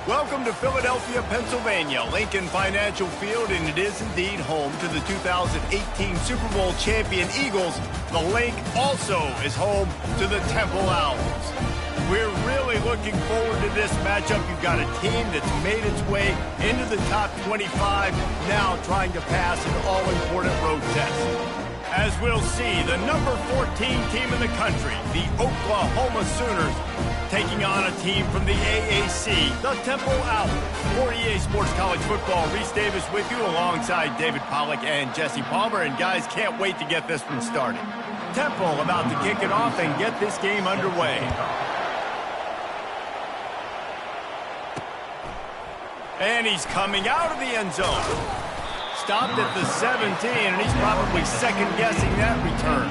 Welcome to Philadelphia, Pennsylvania, Lincoln Financial Field, and it is indeed home to the 2018 Super Bowl champion Eagles. The Link also is home to the Temple Owls. We're really looking forward to this matchup. You've got a team that's made its way into the top 25, now trying to pass an all-important road test. As we'll see, the number 14 team in the country, the Oklahoma Sooners, taking on a team from the AAC, the Temple Owls. For EA Sports College Football, Reese Davis with you alongside David Pollack and Jesse Palmer. And guys, can't wait to get this one started. Temple about to kick it off and get this game underway. And he's coming out of the end zone. Stopped at the 17, and he's probably second-guessing that return.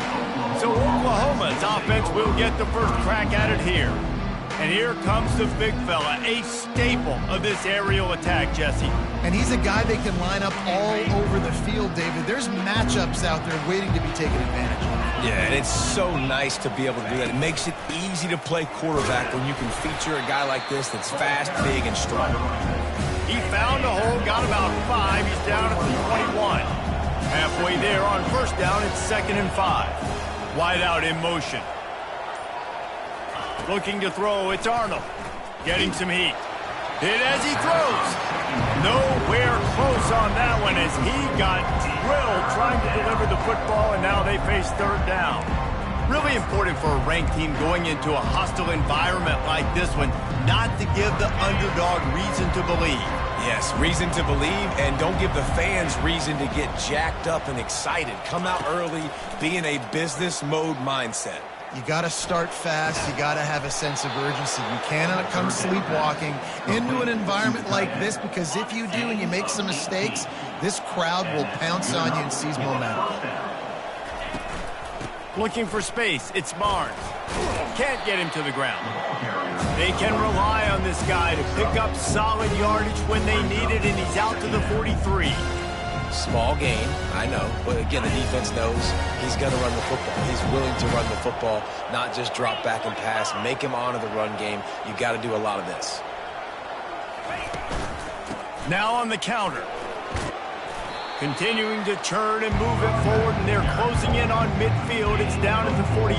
So Oklahoma's offense will get the first crack at it here. And here comes the big fella, a staple of this aerial attack, Jesse. And he's a guy they can line up all over the field, David. There's matchups out there waiting to be taken advantage of. Yeah, and it's so nice to be able to do that. It makes it easy to play quarterback when you can feature a guy like this that's fast, big, and strong. He found a hole, got about 5. He's down at the 21. Halfway there on first down, it's 2nd and 5. Wide out in motion. Looking to throw, it's Arnold. Getting some heat. Hit as he throws. Nowhere close on that one as he got drilled trying to deliver the football, and now they face third down. Really important for a ranked team going into a hostile environment like this one, not to give the underdog reason to believe. Yes, reason to believe, and don't give the fans reason to get jacked up and excited. Come out early, be in a business mode mindset. You got to start fast. You got to have a sense of urgency. You cannot come sleepwalking into an environment like this, because if you do and you make some mistakes, this crowd will pounce on you and seize momentum. Looking for space, it's Barnes. Can't get him to the ground. They can rely on this guy to pick up solid yardage when they need it, and he's out to the 43. Small gain, I know, but again, the defense knows he's going to run the football. He's willing to run the football, not just drop back and pass, make him honor the run game. You got to do a lot of this. Now on the counter. Continuing to churn and move it forward, and they're closing in on midfield. It's down at the 48.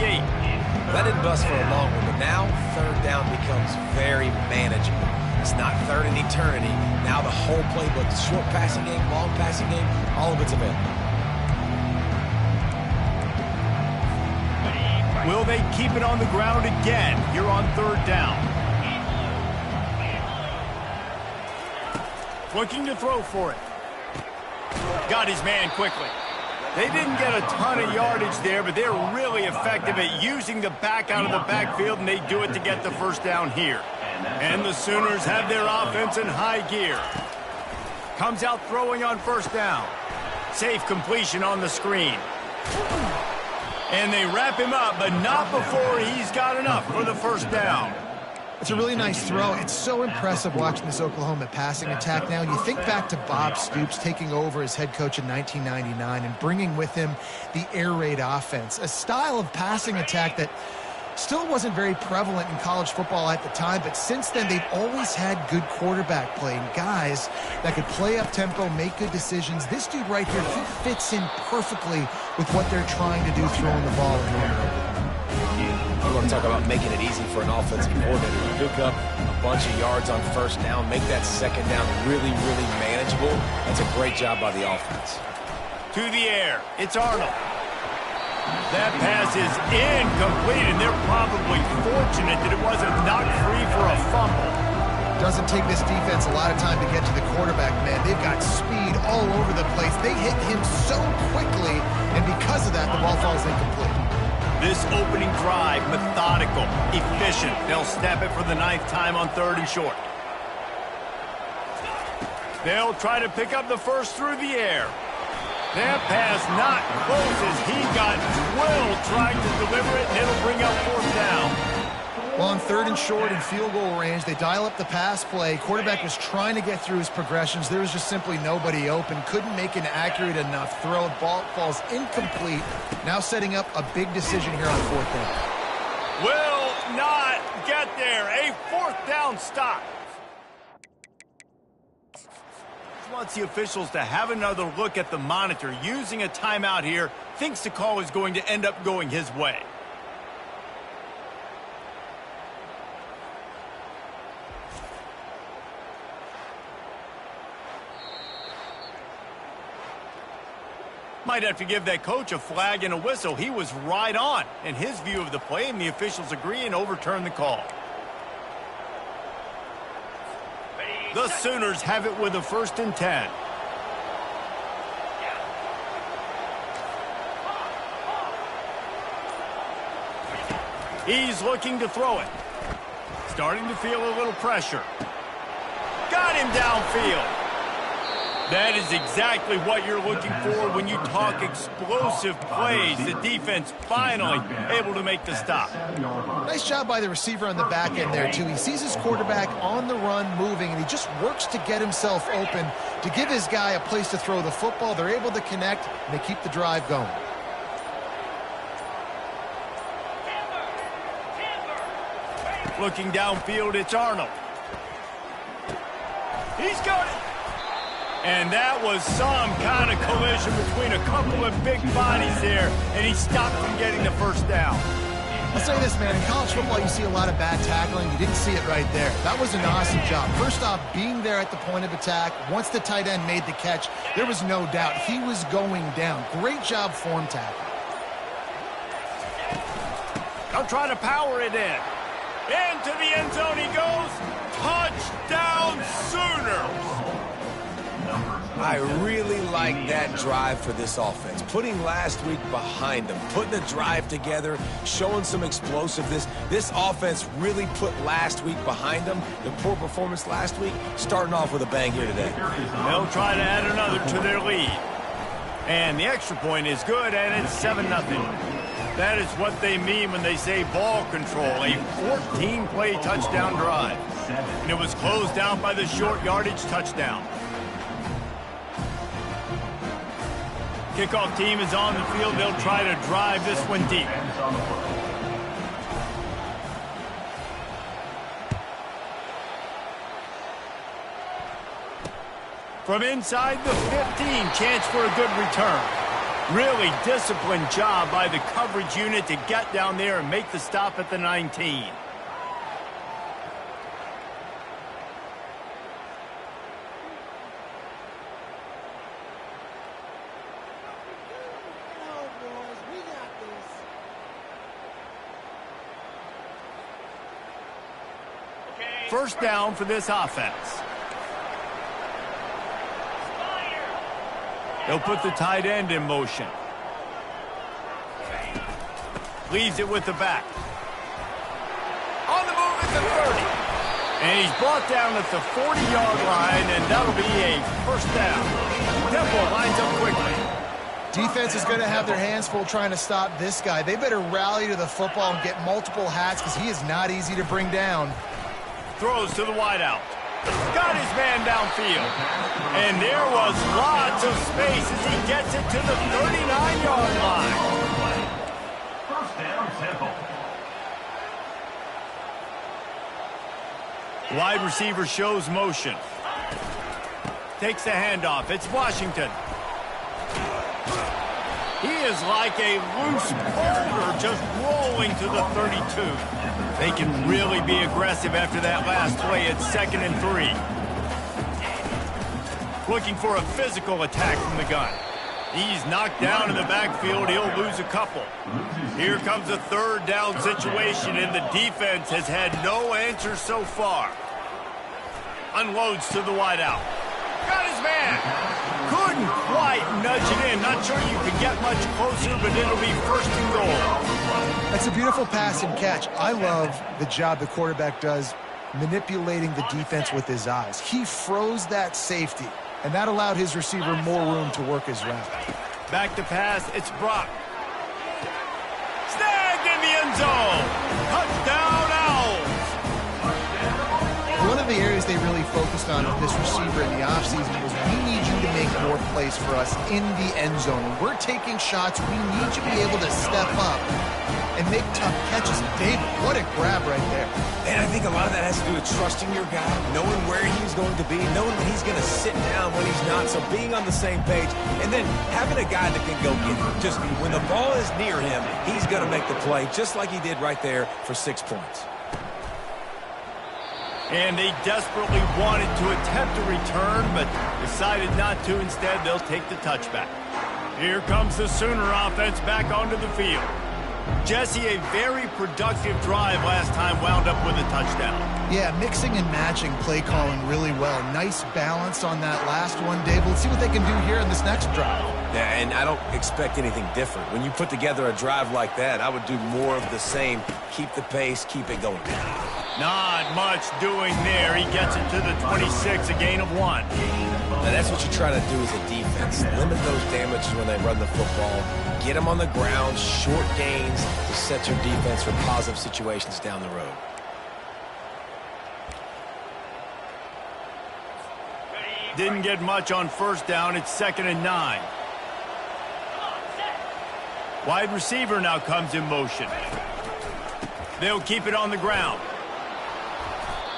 That didn't bust for a long one, but now third down becomes very manageable. It's not third in eternity. Now the whole playbook, the short passing game, long passing game, all of it's available. Will they keep it on the ground again here on third down? Looking to throw for it. Got his man quickly. They didn't get a ton of yardage there, but they're really effective at using the back out of the backfield, and they do it to get the first down here. And the Sooners have their offense in high gear. Comes out throwing on first down. Safe completion on the screen. And they wrap him up, but not before he's got enough for the first down. It's a really nice throw. It's so impressive watching this Oklahoma passing attack now. You think back to Bob Stoops taking over as head coach in 1999 and bringing with him the air raid offense, a style of passing attack that still wasn't very prevalent in college football at the time, but since then they've always had good quarterback play and guys that could play up tempo, make good decisions. This dude right here, he fits in perfectly with what they're trying to do throwing the ball in there. You want to talk about making it easy for an offensive coordinator. You pick up a bunch of yards on first down, make that second down really, really manageable. That's a great job by the offense. To the air, it's Arnold. That pass is incomplete, and they're probably fortunate that it wasn't knocked free for a fumble. Doesn't take this defense a lot of time to get to the quarterback, man. They've got speed all over the place. They hit him so quickly, and because of that, the ball falls incomplete. This opening drive, methodical, efficient. They'll snap it for the 9th time on 3rd and short. They'll try to pick up the first through the air. That pass not close as he got drilled trying to deliver it, and it'll bring up 4th down. Well, on 3rd and short in field goal range, they dial up the pass play. Quarterback was trying to get through his progressions. There was just simply nobody open. Couldn't make an accurate enough throw. Ball falls incomplete. Now setting up a big decision here on 4th down. Will not get there. A 4th down stop. Wants the officials to have another look at the monitor. Using a timeout here, thinks the call is going to end up going his way. Might have to give that coach a flag and a whistle. He was right on in his view of the play, and the officials agree and overturn the call. The Sooners have it with a 1st and 10. He's looking to throw it. Starting to feel a little pressure. Got him downfield. That is exactly what you're looking for when you talk explosive plays. The defense finally able to make the stop. Nice job by the receiver on the back end there, too. He sees his quarterback on the run moving, and he just works to get himself open to give his guy a place to throw the football. They're able to connect, and they keep the drive going. Looking downfield, it's Arnold. He's got it. And that was some kind of collision between a couple of big bodies there, and he stopped from getting the 1st down. I'll say this, man, in college football you see a lot of bad tackling. You didn't see it right there. That was an awesome job. First off, being there at the point of attack. Once the tight end made the catch, there was no doubt he was going down. Great job form tackling. They'll try to power it in. Into the end zone he goes. Touchdown Sooners! I really like that drive for this offense. Putting last week behind them, putting the drive together, showing some explosiveness. This offense really put last week behind them. The poor performance last week, starting off with a bang here today. They'll try to add another to their lead. And the extra point is good, and it's 7-0. That is what they mean when they say ball control, a 14-play touchdown drive. And it was closed out by the short yardage touchdown. Kickoff team is on the field. They'll try to drive this one deep. From inside the 15, chance for a good return. Really disciplined job by the coverage unit to get down there and make the stop at the 19. First down for this offense. They'll put the tight end in motion. Leaves it with the back. On the move at the 30. And he's brought down at the 40-yard line, and that'll be a 1st down. Temple lines up quickly. Defense is going to have their hands full trying to stop this guy. They better rally to the football and get multiple hats because he is not easy to bring down. Throws to the wideout. Got his man downfield. And there was lots of space as he gets it to the 39-yard line. 1st down, Temple. Wide receiver shows motion. Takes the handoff. It's Washington. He is like a loose boulder just rolling to the 32. They can really be aggressive after that last play at 2nd and 3. Looking for a physical attack from the gun. He's knocked down in the backfield. He'll lose a couple. Here comes a 3rd down situation, and the defense has had no answer so far. Unloads to the wideout. Got his man. Couldn't quite nudge it in. Not sure you could get much closer, but it'll be 1st and goal. That's a beautiful pass and catch. I love the job the quarterback does manipulating the defense with his eyes. He froze that safety, and that allowed his receiver more room to work his route. Back to pass. It's Brock. Snagged in the end zone. Touchdown, Owls. One of the areas they really focused on with this receiver in the offseason was, we need you to make more plays for us in the end zone. When we're taking shots, we need you to be able to step up and make tough catches. David, what a grab right there. And I think a lot of that has to do with trusting your guy, knowing where he's going to be, knowing when he's going to sit down, when he's not, so being on the same page, and then having a guy that can go get it. Just when the ball is near him, he's going to make the play, just like he did right there for 6 points. And they desperately wanted to attempt a return, but decided not to. Instead, they'll take the touchback. Here comes the Sooner offense back onto the field. Jesse, a very productive drive last time, wound up with a touchdown. Yeah, mixing and matching play calling really well. Nice balance on that last one, Dave. Let's see what they can do here in this next drive. Yeah, and I don't expect anything different. When you put together a drive like that, I would do more of the same. Keep the pace, keep it going. Not much doing there. He gets it to the 26, a gain of 1. Now that's what you try to do as a defense. Limit those damages when they run the football. Get them on the ground, short gains to set your defense for positive situations down the road. Didn't get much on first down. It's 2nd and 9. Wide receiver now comes in motion. They'll keep it on the ground.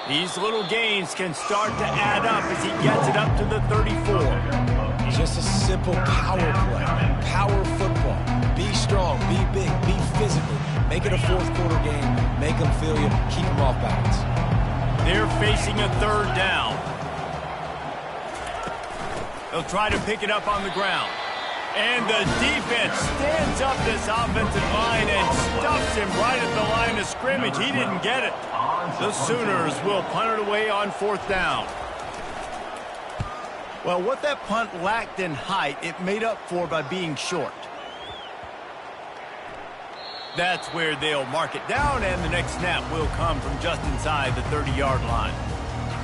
These little gains can start to add up as he gets it up to the 34. Just a simple power play. Power football. Be strong, be big, be physical. Make it a fourth quarter game. Make them feel you. Keep them off balance. They're facing a 3rd down. They'll try to pick it up on the ground. And the defense stands up this offensive line and stuffs him right at the line of scrimmage. He didn't get it. The Sooners will punt it away on 4th down. Well, what that punt lacked in height, it made up for by being short. That's where they'll mark it down, and the next snap will come from just inside the 30-yard line.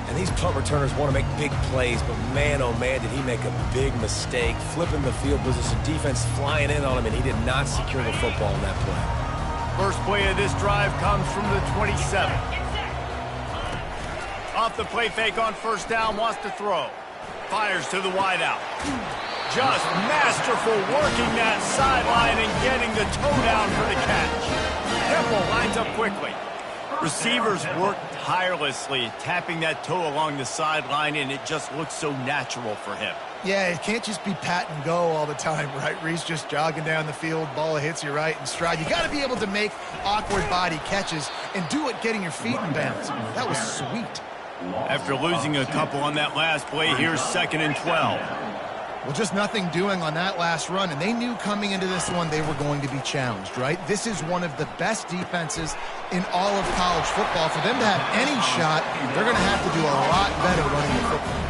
And these punt returners want to make big plays, but man, oh man, did he make a big mistake. Flipping the field position, defense flying in on him, and he did not secure the football in that play. First play of this drive comes from the 27. Off the play fake on 1st down, wants to throw. Fires to the wideout. Just masterful working that sideline and getting the toe down for the catch. Temple lines up quickly. Receivers work tirelessly, tapping that toe along the sideline, and it just looks so natural for him. Yeah, it can't just be pat and go all the time, right? Reese just jogging down the field, ball hits you right in stride. You got to be able to make awkward body catches and do it getting your feet in bounds. That was sweet. After losing a couple on that last play, here's 2nd and 12. Well, just nothing doing on that last run, and they knew coming into this one they were going to be challenged, right? This is one of the best defenses in all of college football. For them to have any shot, they're going to have to do a lot better running the football.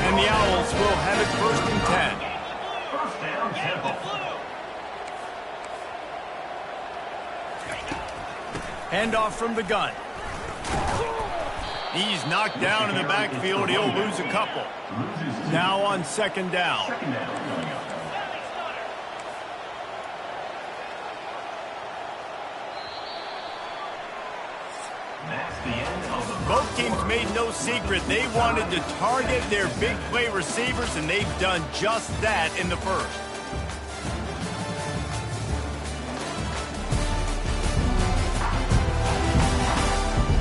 And the Owls will have it 1st and 10. First down, Temple. Handoff from the gun. He's knocked down in the backfield. He'll lose a couple. Now on 2nd down. Both teams made no secret. They wanted to target their big play receivers, and they've done just that in the first.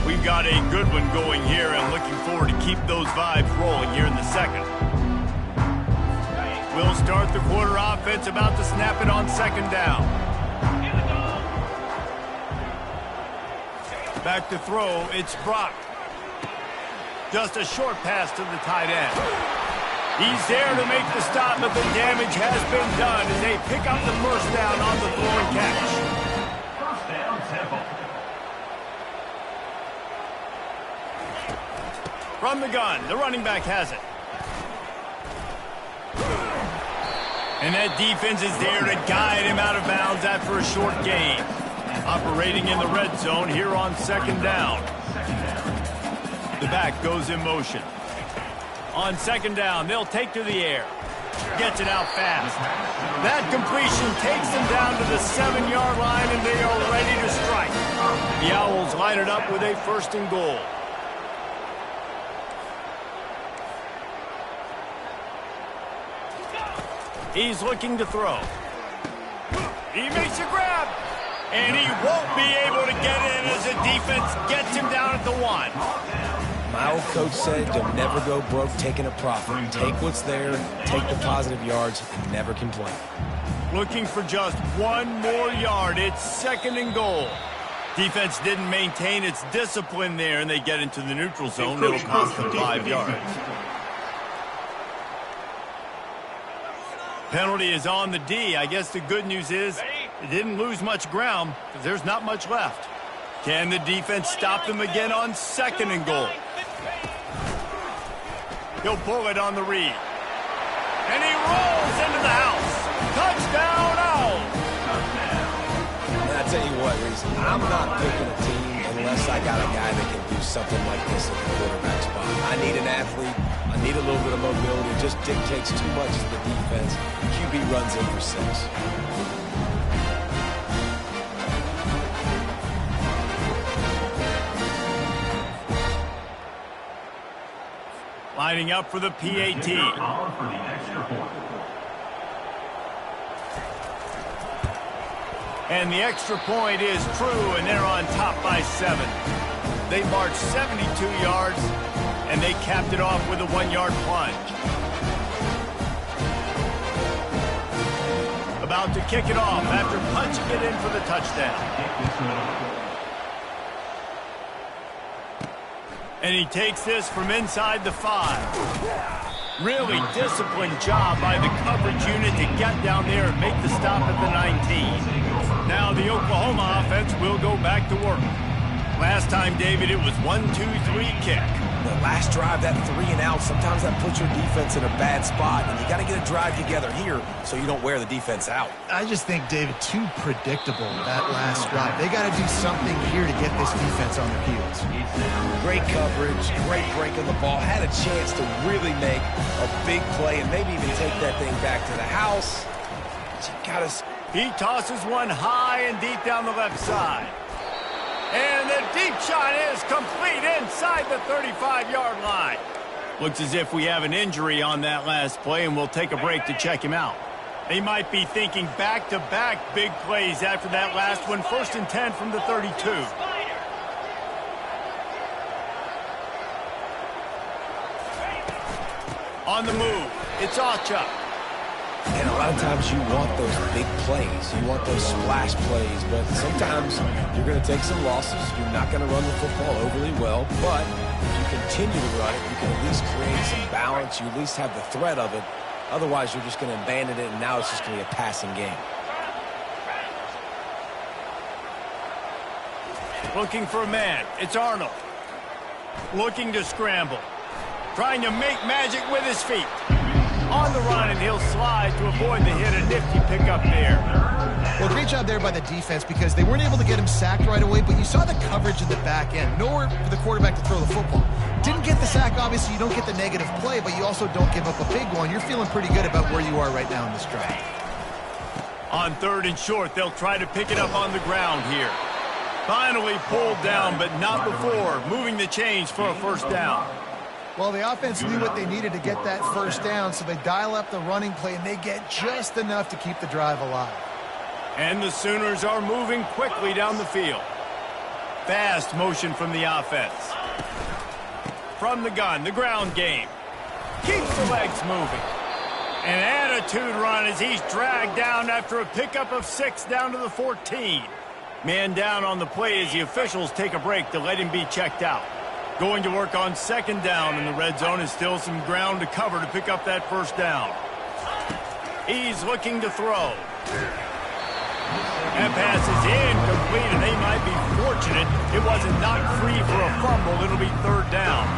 We've got a good one going here. I'm looking forward to keep those vibes rolling here in the second. We'll start the quarter offense, about to snap it on 2nd down. Back to throw, it's Brock. Just a short pass to the tight end. He's there to make the stop, but the damage has been done as they pick up the 1st down on the throw and catch. First down, Temple. From the gun, the running back has it. And that defense is there to guide him out of bounds after a short gain. Operating in the red zone here on 2nd down. The back goes in motion. On 2nd down, they'll take to the air. Gets it out fast. That completion takes them down to the 7-yard line, and they are ready to strike. The Owls line it up with a 1st and goal. He's looking to throw. He makes a grab. And he won't be able to get in as the defense gets him down at the 1. My old coach said you'll never go broke taking a profit. Take what's there, take the positive yards, and never complain. Looking for just 1 more yard. It's 2nd and goal. Defense didn't maintain its discipline there, and they get into the neutral zone. It'll cost them 5 yards. Penalty is on the D. I guess the good news is it didn't lose much ground because there's not much left. Can the defense stop them again on 2nd and goal? He'll pull it on the read. And he rolls into the house. Touchdown, Owls! I tell you what, Reese, I'm not picking a team unless I got a guy that can do something like this at the quarterback spot. I need an athlete. I need a little bit of mobility. It just dictates too much to the defense. QB runs in for 6. Lining up for the PAT. For the extra point. And the extra point is true, and they're on top by 7. They marched 72 yards, and they capped it off with a 1-yard plunge. About to kick it off after punching it in for the touchdown. And he takes this from inside the 5. Really disciplined job by the coverage unit to get down there and make the stop at the 19. Now the Oklahoma offense will go back to work. Last time, David, it was 1-2-3 kick. The last drive, that 3 and out, sometimes that puts your defense in a bad spot, and you got to get a drive together here so you don't wear the defense out. I just think, David, too predictable, that last drive. They got to do something here to get this defense on their heels. Great coverage, great break of the ball, had a chance to really make a big play and maybe even take that thing back to the house. But you got to... He tosses one high and deep down the left side. And the deep shot is complete inside the 35-yard line. Looks as if we have an injury on that last play, and we'll take a break to check him out. They might be thinking back-to-back big plays after that last one. 1st and 10 from the 32. On the move, it's Ocha. And a lot of times you want those big plays. You want those splash plays. But sometimes you're going to take some losses. You're not going to run the football overly well. But if you continue to run it, you can at least create some balance. You at least have the threat of it. Otherwise, you're just going to abandon it, and now it's just going to be a passing game. Looking for a man. It's Arnold. Looking to scramble. Trying to make magic with his feet. On the run, and he'll slide to avoid the hit. A nifty pickup there. Well, great job there by the defense because they weren't able to get him sacked right away, but you saw the coverage in the back end. Nowhere for the quarterback to throw the football. Didn't get the sack, obviously. You don't get the negative play, but you also don't give up a big one. You're feeling pretty good about where you are right now in this drive. On 3rd and short, they'll try to pick it up on the ground here. Finally pulled down, but not before. Moving the chains for a 1st down. Well, the offense knew what they needed to get that 1st down, so they dial up the running play, and they get just enough to keep the drive alive. And the Sooners are moving quickly down the field. Fast motion from the offense. From the gun, the ground game. Keeps the legs moving. An attitude run as he's dragged down after a pickup of 6 down to the 14. Man down on the play as the officials take a break to let him be checked out. Going to work on 2nd down in the red zone is still some ground to cover to pick up that 1st down. He's looking to throw. That pass is incomplete, and they might be fortunate it wasn't knocked free for a fumble. It'll be 3rd down.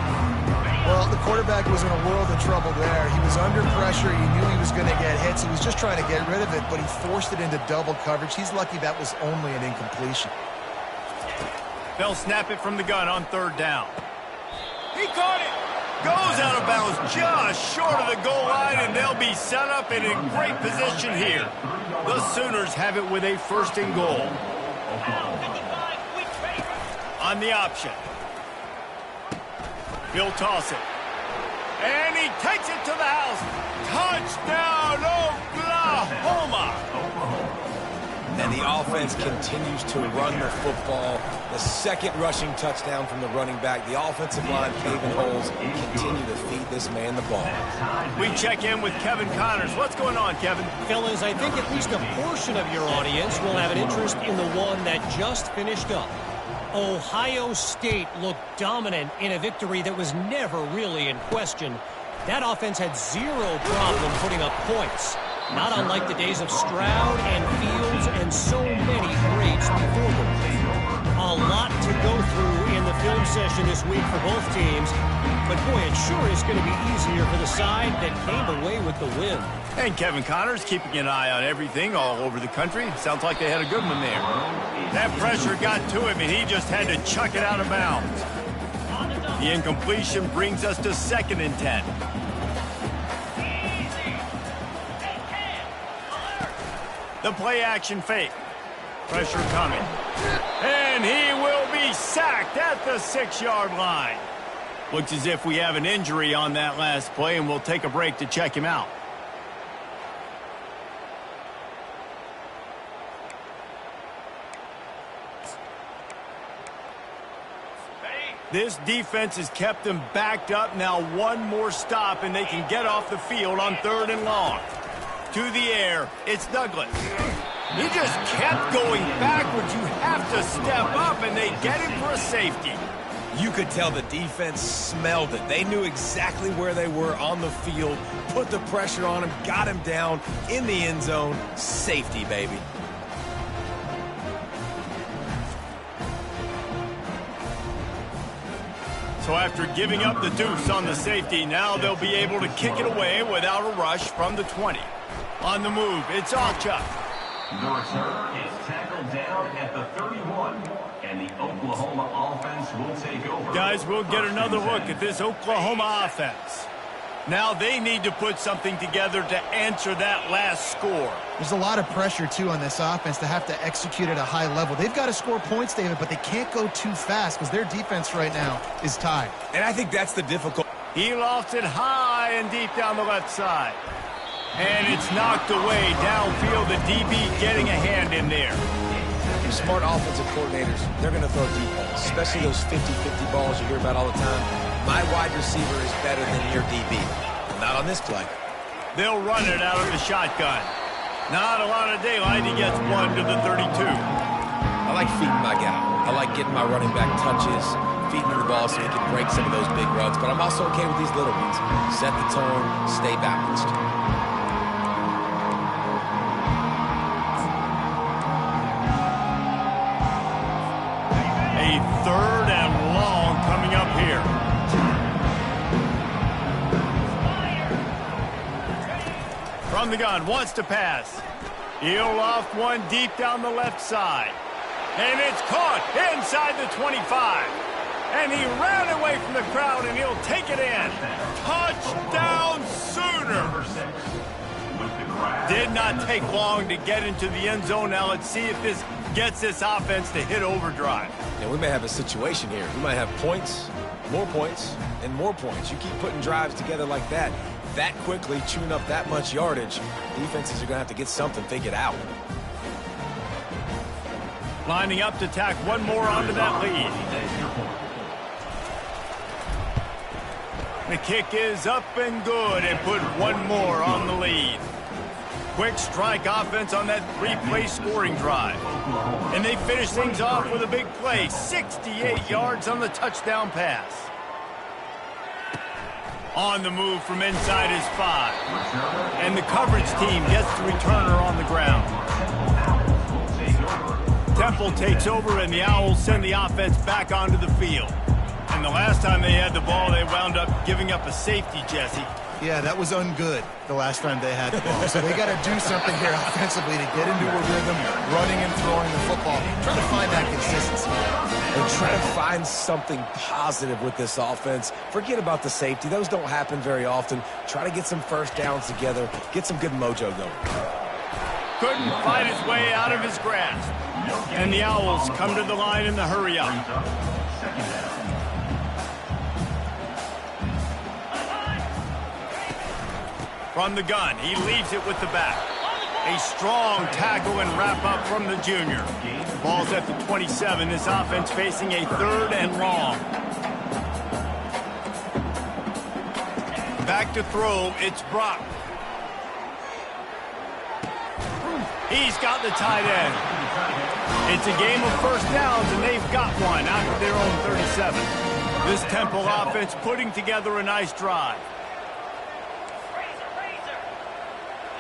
Well, the quarterback was in a world of trouble there. He was under pressure. He knew he was going to get hits. He was just trying to get rid of it, but he forced it into double coverage. He's lucky that was only an incompletion. They'll snap it from the gun on 3rd down. He caught it. Goes out of bounds just short of the goal line, and they'll be set up in a great position here. The Sooners have it with a 1st and goal. On the option. He'll toss it. And he takes it to the house. Touchdown, Oklahoma! the offense continues to run the football. The second rushing touchdown from the running back. The offensive line paving holes continue to feed this man the ball. We check in with Kevin Connors. What's going on, Kevin? Fellas, I think at least a portion of your audience will have an interest in the one that just finished up. Ohio State looked dominant in a victory that was never really in question. That offense had zero problem putting up points. Not unlike the days of Stroud and Fields and so many greats before them. A lot to go through in the film session this week for both teams. But boy, it sure is going to be easier for the side that came away with the win. And Kevin Connors keeping an eye on everything all over the country. Sounds like they had a good one there. That pressure got to him, and he just had to chuck it out of bounds. The incompletion brings us to 2nd and 10. The play-action fake. Pressure coming. And he will be sacked at the 6-yard line. Looks as if we have an injury on that last play, and we'll take a break to check him out. This defense has kept them backed up. Now one more stop, and they can get off the field on 3rd and long. To the air, it's Douglas. He just kept going backwards. You have to step up, and they get him for a safety. You could tell the defense smelled it. They knew exactly where they were on the field, put the pressure on him, got him down in the end zone. Safety, baby. So after giving up the deuce on the safety, now they'll be able to kick it away without a rush from the 20. On the move, it's Ochuk. The return is tackled down at the 31, and the Oklahoma offense will take over. Guys, we'll get another look at this Oklahoma offense. Now they need to put something together to answer that last score. There's a lot of pressure, too, on this offense to have to execute at a high level. They've got to score points, David, but they can't go too fast because their defense right now is tied. And I think that's the difficult. He lofts it high and deep down the left side. And it's knocked away downfield. The DB getting a hand in there. Smart offensive coordinators, they're going to throw deep balls, especially those 50-50 balls you hear about all the time. My wide receiver is better than your DB. Not on this play. They'll run it out of the shotgun. Not a lot of daylight. He gets 1 to the 32. I like feeding my guy. I like getting my running back touches, feeding him the ball so he can break some of those big runs. But I'm also okay with these little ones. Set the tone, stay balanced. A 3rd and long coming up here. From the gun, wants to pass. He'll loft one deep down the left side. And it's caught inside the 25. And he ran away from the crowd, and he'll take it in. Touchdown, Sooner! Did not take long to get into the end zone. Now let's see if this gets this offense to hit overdrive. Yeah, we may have a situation here. We might have points, and more points. You keep putting drives together like that quickly, chewing up that much yardage, defenses are going to have to get something figured out. Lining up to tack one more onto that lead. The kick is up and good, and put one more on the lead. Quick strike offense on that 3-play scoring drive. And they finish things off with a big play, 68 yards on the touchdown pass. On the move from inside his 5. And the coverage team gets the returner on the ground. Temple takes over, and the Owls send the offense back onto the field. And the last time they had the ball, they wound up giving up a safety, Jesse. Yeah, that was ungood the last time they had the ball. So they got to do something here offensively to get into a rhythm, running and throwing the football, trying to find that consistency. And try to find something positive with this offense. Forget about the safety. Those don't happen very often. Try to get some first downs together, get some good mojo going. Couldn't fight his way out of his grasp. And the Owls come to the line in the hurry-up. From the gun, he leaves it with the back. A strong tackle and wrap-up from the junior. Ball's at the 27. This offense facing a 3rd and long. Back to throw. It's Brock. He's got the tight end. It's a game of first downs, and they've got one after their own 37. This Temple offense putting together a nice drive.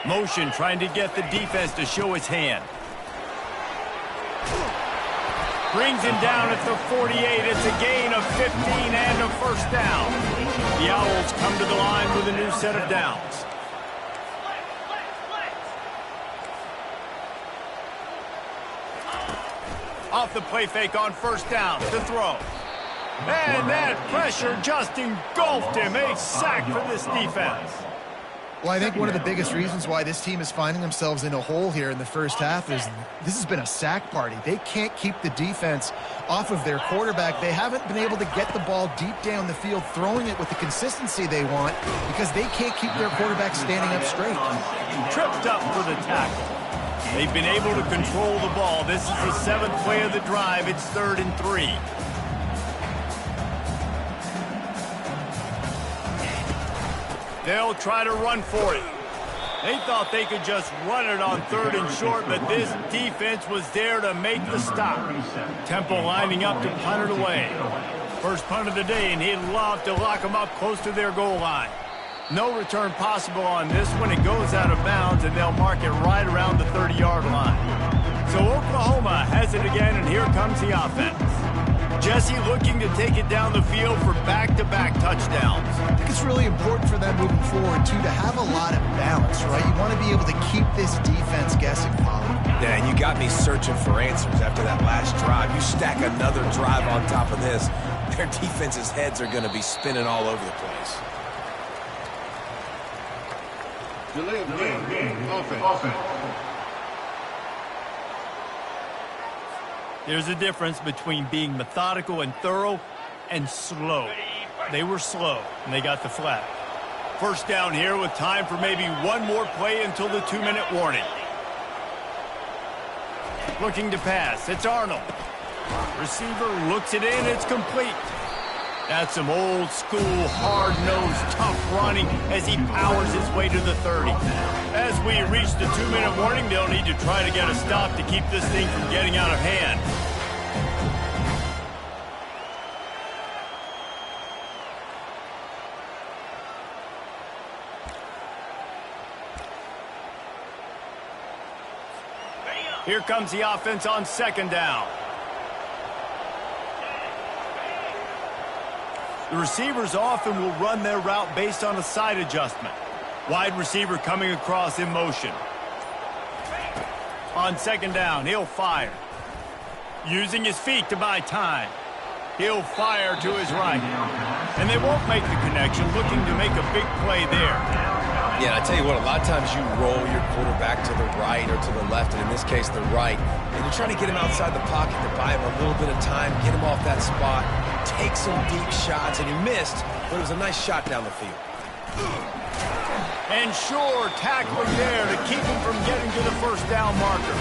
Motion trying to get the defense to show his hand. Brings him down at the 48. It's a gain of 15 and a first down. The Owls come to the line with a new set of downs. Off the play fake on first down to throw. And that pressure just engulfed him. A sack for this defense. Well, I think one of the biggest reasons why this team is finding themselves in a hole here in the first half is this has been a sack party. They can't keep the defense off of their quarterback. They haven't been able to get the ball deep down the field, throwing it with the consistency they want because they can't keep their quarterback standing up straight. Tripped up for the tackle. They've been able to control the ball. This is the 7th play of the drive. It's 3rd and 3. They'll try to run for it. They thought they could just run it on 3rd and short, but this defense was there to make the stop. Temple lining up to punt it away. First punt of the day, and he'd love to lock them up close to their goal line. No return possible on this one. It goes out of bounds, and they'll mark it right around the 30-yard line. So Oklahoma has it again, and here comes the offense. Jesse looking to take it down the field for back-to-back touchdowns. I think it's really important for them moving forward, too, to have a lot of balance, right? You want to be able to keep this defense guessing, Paulie. Yeah, and you got me searching for answers after that last drive. You stack another drive on top of this, their defense's heads are going to be spinning all over the place. Delay of game. Offense. There's a difference between being methodical and thorough and slow. They were slow, and they got the flag. First down here with time for maybe one more play until the 2-minute warning. Looking to pass. It's Arnold. Receiver looks it in. It's complete. That's some old school, hard-nosed, tough running as he powers his way to the 30. As we reach the 2-minute warning, they'll need to try to get a stop to keep this thing from getting out of hand. Here comes the offense on 2nd down. The receivers often will run their route based on a side adjustment. Wide receiver coming across in motion. On 2nd down, he'll fire. Using his feet to buy time. He'll fire to his right. And they won't make the connection, looking to make a big play there. Yeah, I tell you what, a lot of times you roll your quarterback to the right or to the left, and in this case, the right. And you're trying to get him outside the pocket to buy him a little bit of time, get him off that spot, take some deep shots, and he missed, but it was a nice shot down the field. And sure, tackling there to keep him from getting to the first down marker.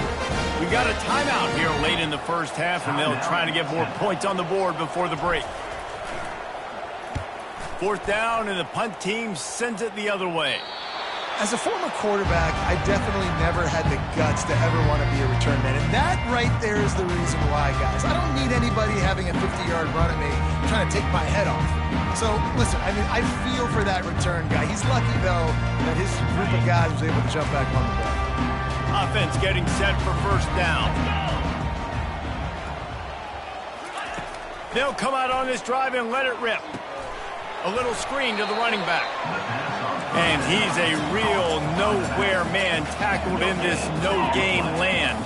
We got a timeout here late in the first half, and they'll try to get more points on the board before the break. 4th down, and the punt team sends it the other way. As a former quarterback, I definitely never had the guts to ever want to be a return man. And that right there is the reason why, guys. I don't need anybody having a 50-yard run at me trying to take my head off. So, listen, I mean, I feel for that return guy. He's lucky, though, that his group of guys was able to jump back on the ball. Offense getting set for first down. They'll come out on this drive and let it rip. A little screen to the running back. And he's a real nowhere man tackled in this no-game land.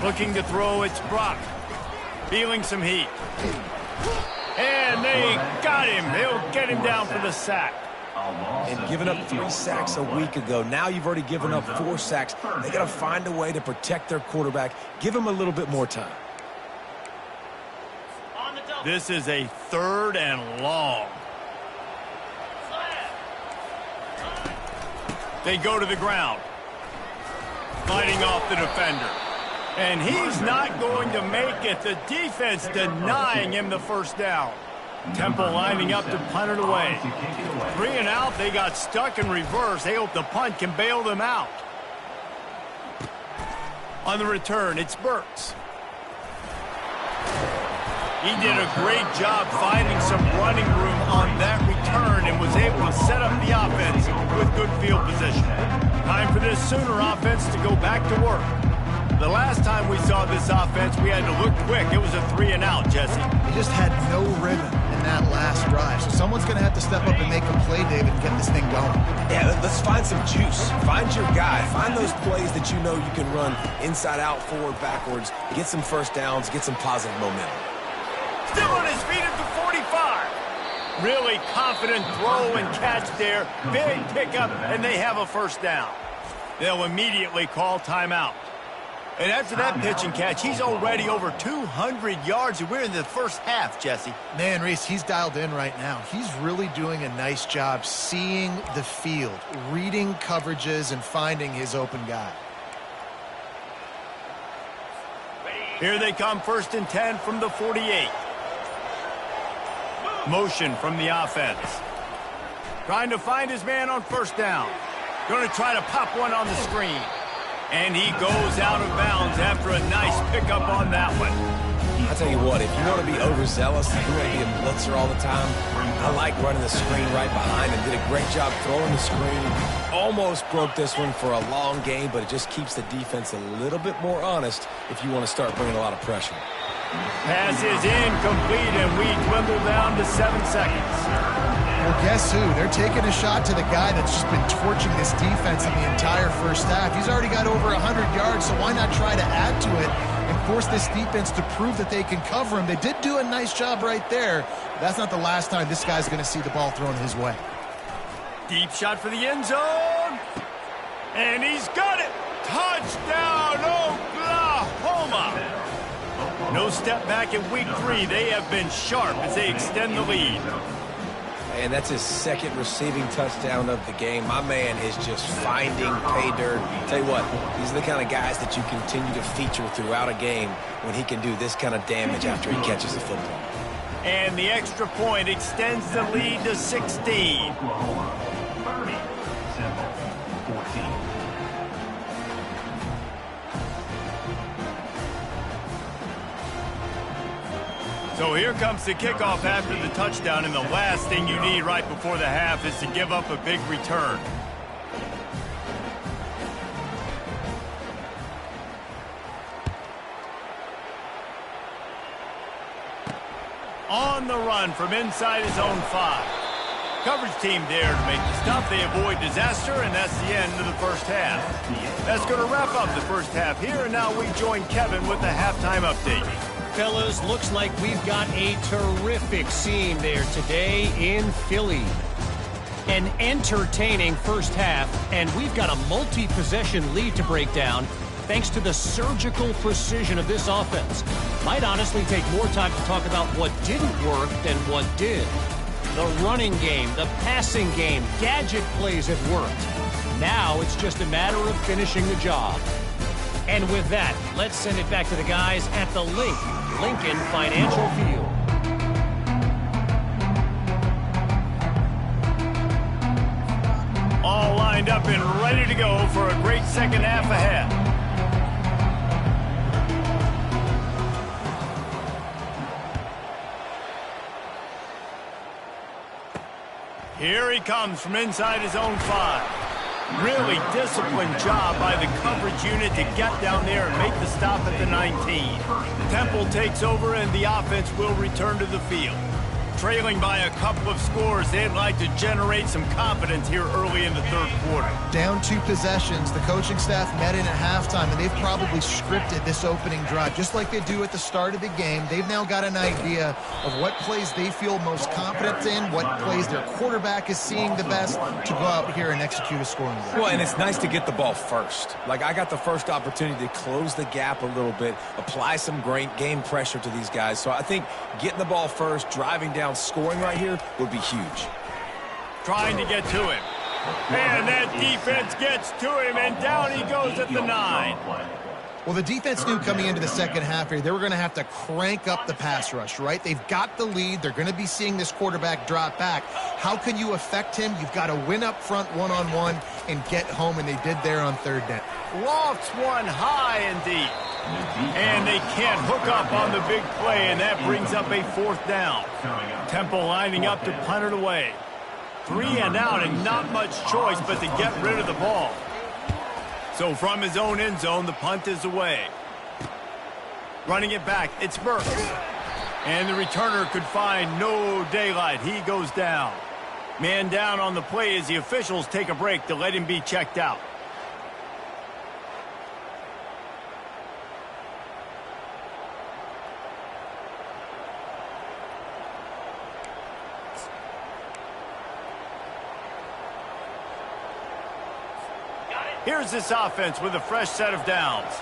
Looking to throw, it's Brock. Feeling some heat. And they got him. They'll get him down for the sack. And giving up 3 sacks a week ago. Now you've already given up 4 sacks. They got to find a way to protect their quarterback. Give him a little bit more time. This is a 3rd and long. They go to the ground. Fighting off the defender. And he's not going to make it. The defense denying him the first down. Temple lining up to punt it away. 3 and out. They got stuck in reverse. They hope the punt can bail them out. On the return, it's Burks. He did a great job finding some running room on that return and was able to set up the offense with good field position. Time for this Sooner offense to go back to work. The last time we saw this offense, we had to look quick. It was a 3 and out, Jesse. They just had no rhythm in that last drive. So someone's going to have to step up and make a play, David, and get this thing going. Yeah, let's find some juice. Find your guy. Find those plays that you know you can run inside out, forward, backwards. Get some first downs. Get some positive momentum. Still on his feet at the 45. Really confident throw and catch there. Big pickup, and they have a first down. They'll immediately call timeout. And after that pitch and catch, he's already over 200 yards, and we're in the first half, Jesse. Man, Reese, he's dialed in right now. He's really doing a nice job seeing the field, reading coverages, and finding his open guy. Here they come, 1st and 10 from the 48. Motion from the offense. Trying to find his man on first down. Going to try to pop one on the screen. And he goes out of bounds after a nice pickup on that one. I tell you what, if you want to be overzealous, if you want to be a blitzer all the time, I like running the screen right behind and did a great job throwing the screen. Almost broke this one for a long game, but it just keeps the defense a little bit more honest if you want to start bringing a lot of pressure. Pass is incomplete, and we dwindle down to 7 seconds. Well, guess who? They're taking a shot to the guy that's just been torching this defense in the entire first half. He's already got over 100 yards, so why not try to add to it and force this defense to prove that they can cover him? They did do a nice job right there. But that's not the last time this guy's going to see the ball thrown his way. Deep shot for the end zone. And he's got it. Touchdown, Oklahoma. No step back in week 3. They have been sharp as they extend the lead. And that's his 2nd receiving touchdown of the game. My man is just finding pay dirt. Tell you what, these are the kind of guys that you continue to feature throughout a game when he can do this kind of damage after he catches the football. And the extra point extends the lead to 16. Oklahoma 30, Temple 14. So here comes the kickoff after the touchdown, and the last thing you need right before the half is to give up a big return. On the run from inside his own 5. Coverage team there to make the stop. They avoid disaster, and that's the end of the first half. That's going to wrap up the first half here, and now we join Kevin with the halftime update. Fellas, looks like we've got a terrific scene there today in Philly. An entertaining first half, and we've got a multi-possession lead to break down thanks to the surgical precision of this offense. Might honestly take more time to talk about what didn't work than what did. The running game, the passing game, gadget plays have worked. Now it's just a matter of finishing the job. And with that, let's send it back to the guys at the Lincoln Financial Field. All lined up and ready to go for a great second half ahead. Here he comes from inside his own 5. Really disciplined job by the coverage unit to get down there and make the stop at the 19. Temple takes over and the offense will return to the field. Trailing by a couple of scores, they'd like to generate some confidence here early in the third quarter. Down 2 possessions. The coaching staff met in at halftime, and they've probably scripted this opening drive. Just like they do at the start of the game, they've now got an idea of what plays they feel most confident in, what plays their quarterback is seeing the best to go out here and execute a scoring drive. Well, and it's nice to get the ball first. Like, I got the first opportunity to close the gap a little bit, apply some great game pressure to these guys. So I think getting the ball first, driving down, scoring right here would be huge. Trying to get to him. And that defense gets to him, and down he goes at the 9. Well, the defense knew coming into the second half here, they were going to have to crank up the pass rush, right? They've got the lead. They're going to be seeing this quarterback drop back. How can you affect him? You've got to win up front one-on-one and get home, and they did there on third down. Lofts one high and deep. And they can't hook up on the big play, and that brings up a 4th down. Temple lining up to punt it away. 3 and out, and not much choice but to get rid of the ball. So from his own end zone, the punt is away. Running it back, it's Burks. And the returner could find no daylight. He goes down. Man down on the play as the officials take a break to let him be checked out. Here's this offense with a fresh set of downs.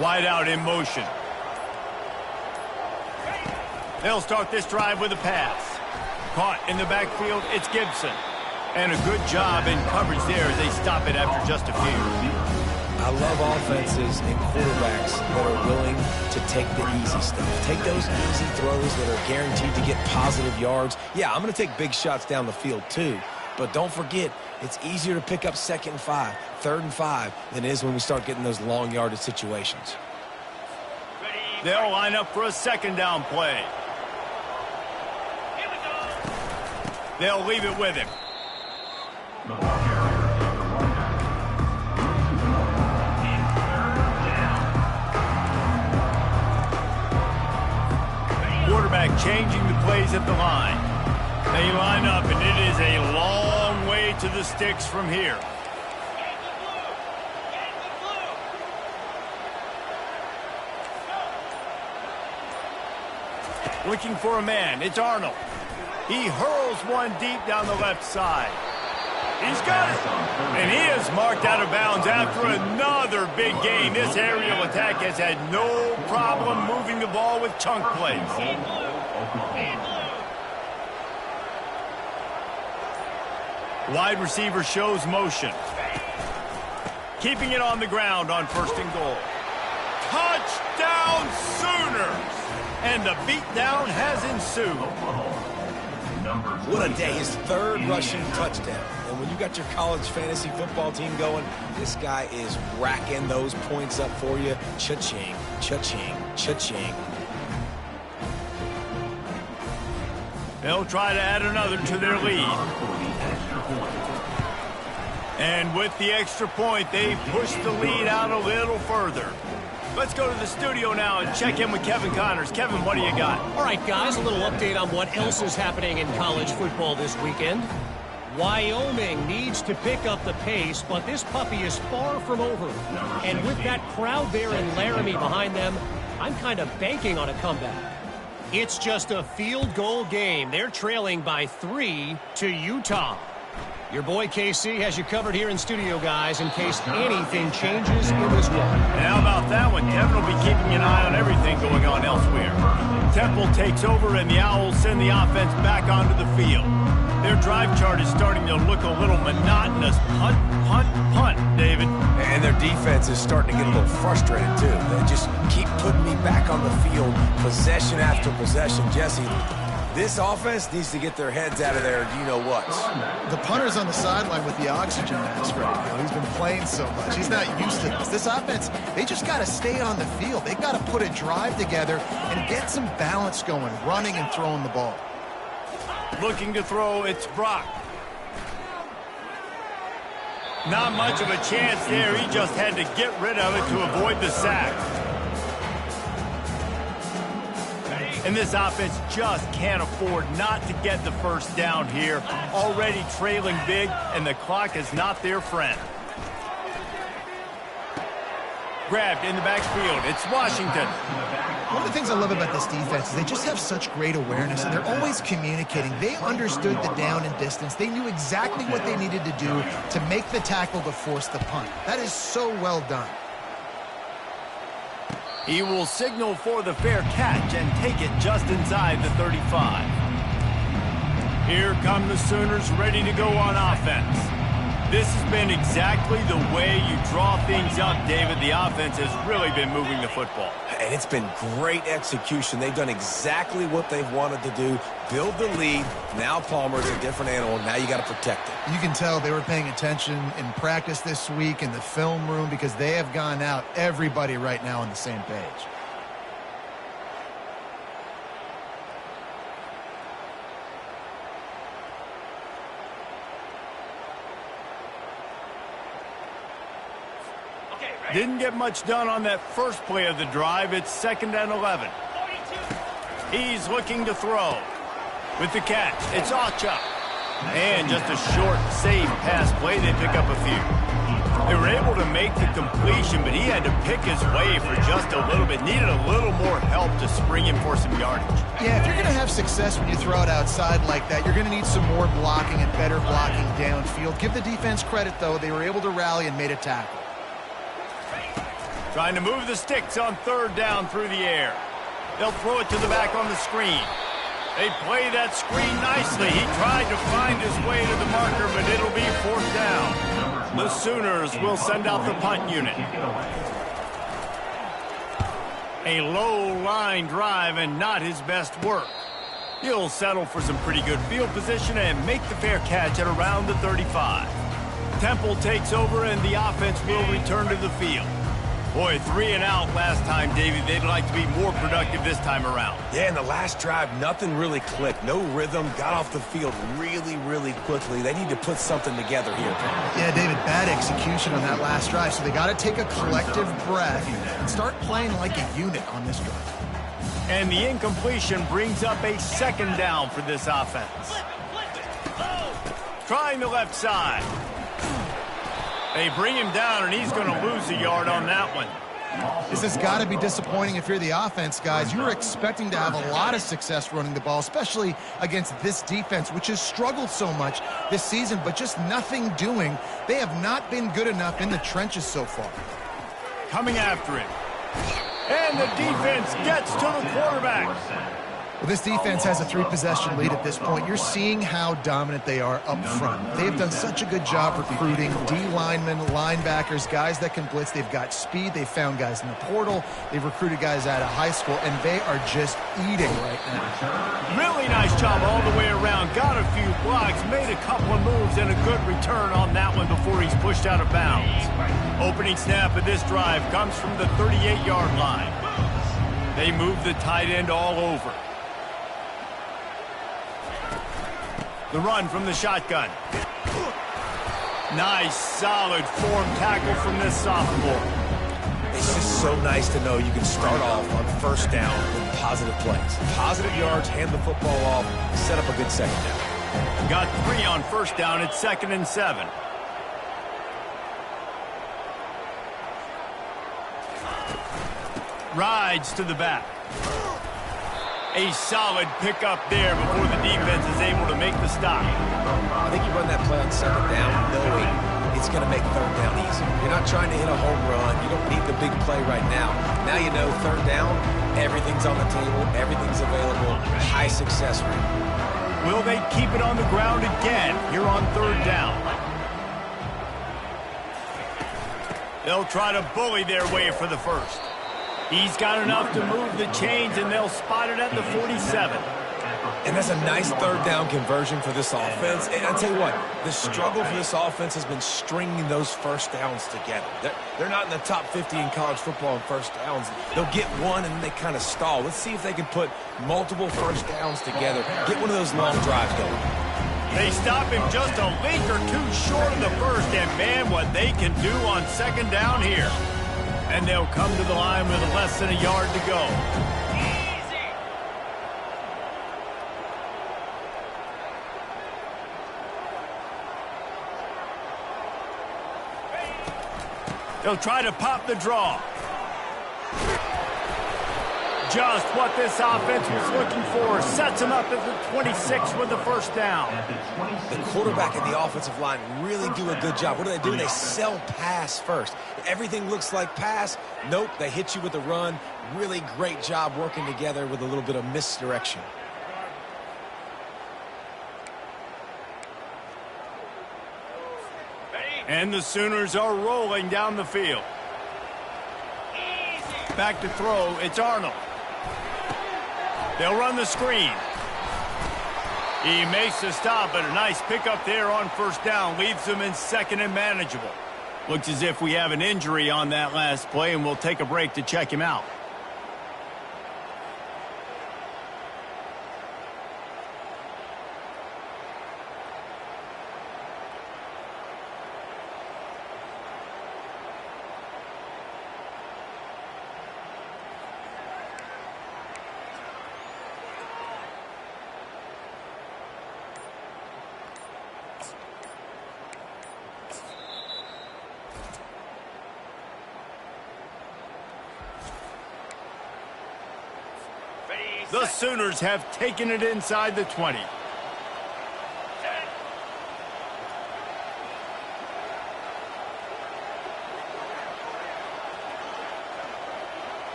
Wide out in motion. They'll start this drive with a pass. Caught in the backfield, it's Gibson. And a good job in coverage there as they stop it after just a few. I love offenses and quarterbacks that are willing to take the easy stuff. Take those easy throws that are guaranteed to get positive yards. Yeah, I'm going to take big shots down the field too. But don't forget, it's easier to pick up 2nd and 5, 3rd and 5 than it is when we start getting those long yardage situations. They'll line up for a 2nd down play. They'll leave it with him. Quarterback changing the plays at the line. They line up, and it is a long way to the sticks from here. Looking for a man. It's Arnold. He hurls one deep down the left side. He's got it. And he is marked out of bounds after another big gain. This aerial attack has had no problem moving the ball with chunk plays. Wide receiver shows motion. Keeping it on the ground on 1st and goal. Touchdown Sooners! And the beatdown has ensued. What a day. His 3rd rushing touchdown. And when you got your college fantasy football team going, this guy is racking those points up for you. Cha-ching, cha-ching, cha-ching. They'll try to add another to their lead. And with the extra point, they push the lead out a little further. Let's go to the studio now and check in with Kevin Connors. Kevin, what do you got? All right, guys, a little update on what else is happening in college football this weekend. Wyoming needs to pick up the pace, but this puppy is far from over. And with that crowd there in Laramie behind them, I'm kind of banking on a comeback. It's just a field goal game. They're trailing by 3 to Utah. Your boy KC has you covered here in studio, guys, in case anything changes in this one. And how about that one? Kevin will be keeping an eye on everything going on elsewhere. Temple takes over, and the Owls send the offense back onto the field. Their drive chart is starting to look a little monotonous. Punt, punt, punt, David. And their defense is starting to get a little frustrated, too. They just keep putting me back on the field, possession after possession. Jesse, this offense needs to get their heads out of there, you-know-what. The punter's on the sideline with the oxygen mask right now. He's been playing so much. He's not used to this. This offense, they just got to stay on the field. They've got to put a drive together and get some balance going, running and throwing the ball. Looking to throw, it's Brock. Not much of a chance there. He just had to get rid of it to avoid the sack. And this offense just can't afford not to get the first down here. Already trailing big, and the clock is not their friend. Grabbed in the backfield. It's Washington. One of the things I love about this defense is they just have such great awareness, and they're always communicating. They understood the down and distance. They knew exactly what they needed to do to make the tackle to force the punt. That is so well done. He will signal for the fair catch and take it just inside the 35. Here come the Sooners ready to go on offense. This has been exactly the way you draw things up, David. The offense has really been moving the football. And it's been great execution. They've done exactly what they've wanted to do. Build the lead. Now Palmer's a different animal. Now you got to protect it. You can tell they were paying attention in practice this week in the film room because they have gone out, everybody right now on the same page. Didn't get much done on that first play of the drive. It's 2nd and 11. He's looking to throw. With the catch, it's Ocha. And just a short, safe pass play. They pick up a few. They were able to make the completion, but he had to pick his way for just a little bit. Needed a little more help to spring him for some yardage. Yeah, if you're going to have success when you throw it outside like that, you're going to need some more blocking and better blocking downfield. Give the defense credit, though. They were able to rally and made a tackle. Trying to move the sticks on 3rd down through the air. They'll throw it to the back on the screen. They play that screen nicely. He tried to find his way to the marker, but it'll be 4th down. The Sooners will send out the punt unit. A low line drive and not his best work. He'll settle for some pretty good field position and make the fair catch at around the 35. Temple takes over and the offense will return to the field. Boy, 3 and out last time, Davey. They'd like to be more productive this time around. Yeah, in the last drive, nothing really clicked. No rhythm. Got off the field really, really quickly. They need to put something together here. Yeah, David, bad execution on that last drive. So they got to take a collective breath and start playing like a unit on this drive. And the incompletion brings up a 2nd down for this offense. Trying the left side. They bring him down, and he's going to lose a yard on that one. This has got to be disappointing if you're the offense, guys. You were expecting to have a lot of success running the ball, especially against this defense, which has struggled so much this season, but just nothing doing. They have not been good enough in the trenches so far. Coming after him. And the defense gets to the quarterback. Well, this defense has a 3-possession lead at this point. You're seeing how dominant they are up front. They've done such a good job recruiting D-linemen, linebackers, guys that can blitz. They've got speed. They've found guys in the portal. They've recruited guys out of high school, and they are just eating right now. Really nice job all the way around. Got a few blocks, made a couple of moves, and a good return on that one before he's pushed out of bounds. Opening snap of this drive comes from the 38-yard line. They move the tight end all over. The run from the shotgun. Nice, solid form tackle from this sophomore. It's just so nice to know you can start off on 1st down with positive plays. Positive yards, hand the football off, set up a good 2nd down. Got 3 on 1st down. It's 2nd and 7. Rides to the back. A solid pickup there before the defense is able to make the stop. I think you run that play on 2nd down knowing it's going to make 3rd down easy. You're not trying to hit a home run. You don't need the big play right now. Now you know 3rd down, everything's on the table, everything's available, high success rate. Will they keep it on the ground again here on 3rd down? They'll try to bully their way for the 1st. He's got enough to move the chains, and they'll spot it at the 47. And that's a nice 3rd down conversion for this offense. And I'll tell you what, the struggle for this offense has been stringing those 1st downs together. They're not in the top 50 in college football in 1st downs. They'll get one, and then they kind of stall. Let's see if they can put multiple 1st downs together, get one of those long drives going. They stop him just a link or 2 short of the 1st, and man, what they can do on 2nd down here. And they'll come to the line with less than a yard to go. They'll try to pop the draw. Just what this offense was looking for. Sets him up at the 26 with the first down. The quarterback and the offensive line really do a good job. What do? They sell pass first. Everything looks like pass. Nope, they hit you with a run. Really great job working together with a little bit of misdirection. And the Sooners are rolling down the field. Back to throw, it's Arnold. They'll run the screen. He makes the stop, but a nice pickup there on first down. Leaves them in second and manageable. Looks as if we have an injury on that last play, and we'll take a break to check him out. The Sooners have taken it inside the 20.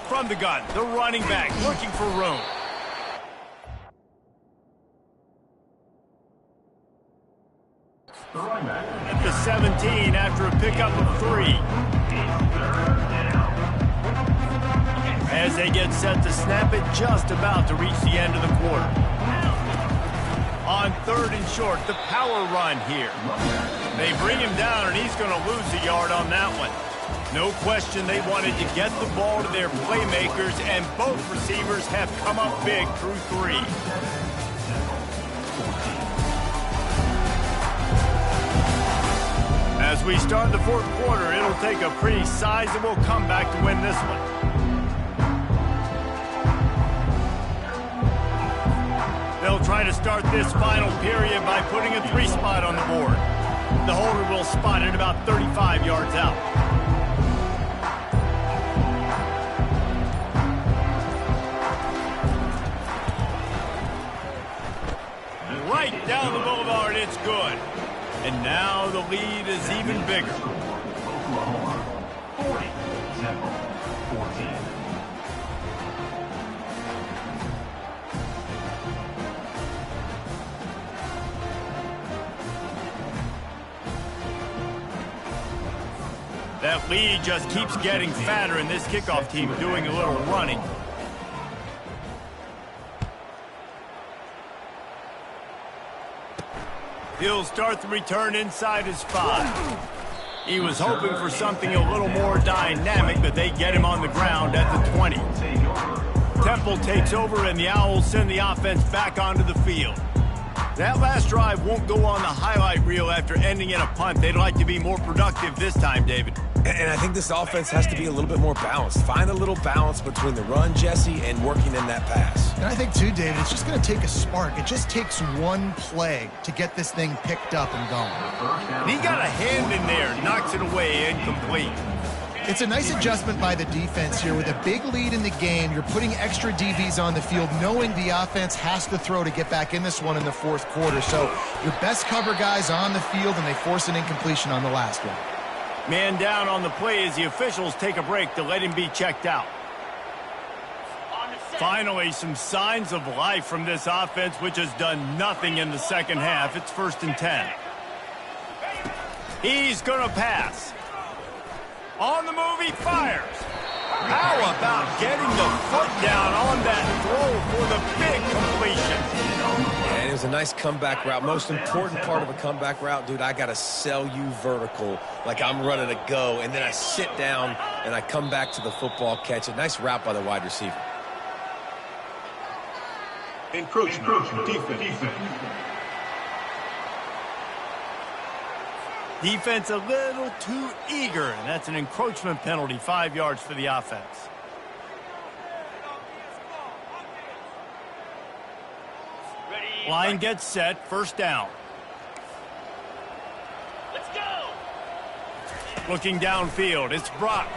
From the gun, the running back looking for room. At the 17 after a pickup of 3. As they get set to snap it, just about to reach the end of the quarter. On third and short, the power run here. They bring him down, and he's going to lose a yard on that one. No question they wanted to get the ball to their playmakers, and both receivers have come up big through 3. As we start the fourth quarter, it'll take a pretty sizable comeback to win this one. They'll try to start this final period by putting a 3 spot on the board. The holder will spot it about 35 yards out. Right down the boulevard, it's good. And now the lead is even bigger. Oklahoma, 40, Temple, 14. That lead just keeps getting fatter, and this kickoff team doing a little running. He'll start the return inside his 5. He was hoping for something a little more dynamic, but they get him on the ground at the 20. Temple takes over, and the Owls send the offense back onto the field. That last drive won't go on the highlight reel after ending in a punt. They'd like to be more productive this time, David. And I think this offense has to be a little bit more balanced. Find a little balance between the run, Jesse, and working in that pass. And I think, too, David, it's just going to take a spark. It just takes one play to get this thing picked up and going. And he got a hand in there, knocks it away, incomplete. It's a nice adjustment by the defense here. With a big lead in the game, you're putting extra DBs on the field, knowing the offense has to throw to get back in this one in the fourth quarter. So your best cover guys on the field, and they force an incompletion on the last one. Man down on the play as the officials take a break to let him be checked out. Finally, some signs of life from this offense, which has done nothing in the second half. It's 1st and 10. He's going to pass. On the move, he fires. How about getting the foot down on that throw for the big completion? And it was a nice comeback route. Most important part of a comeback route, dude, I got to sell you vertical like I'm running a go, and then I sit down and I come back to the football, catch it. Nice route by the wide receiver. Encroachment. Defense. Defense a little too eager, and that's an encroachment penalty, 5 yards for the offense. Line gets set, first down. Let's go. Looking downfield, it's Brock.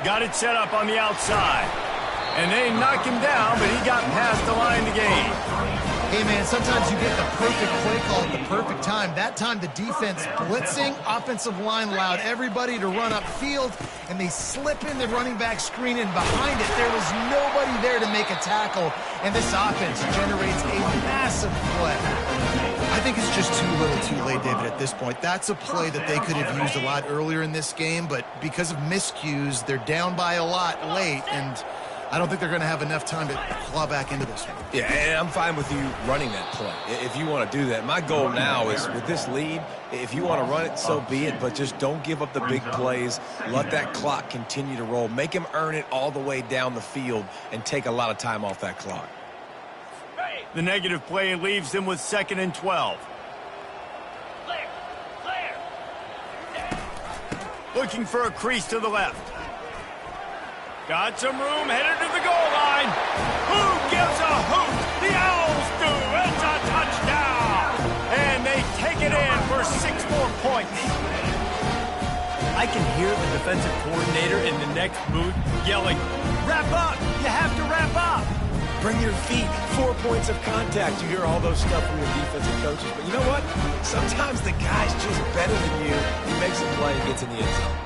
Got it set up on the outside. And they knocked him down, but he got past the line to gain. Hey, man, sometimes you get the perfect play call at the perfect time. That time, the defense blitzing, offensive line allowed everybody to run upfield, and they slip in the running back screen, and behind it, there was nobody there to make a tackle, and this offense generates a massive play. I think it's just too little too late, David, at this point. That's a play that they could have used a lot earlier in this game, but because of miscues, they're down by a lot late, and I don't think they're going to have enough time to claw back into this one. Yeah, and I'm fine with you running that play if you want to do that. My goal now is with this lead, if you want to run it, so be it, but just don't give up the big plays. Let that clock continue to roll. Make him earn it all the way down the field and take a lot of time off that clock. The negative play leaves them with 2nd and 12. Looking for a crease to the left. Got some room, headed to the goal line. Who gives a hoot? The Owls do. It's a touchdown. And they take it in for 6 more points. I can hear the defensive coordinator in the next booth yelling, "Wrap up! You have to wrap up!" Bring your feet, 4 points of contact. You hear all those stuff from your defensive coaches. But you know what? Sometimes the guy's just better than you. He makes a play and gets in the end zone.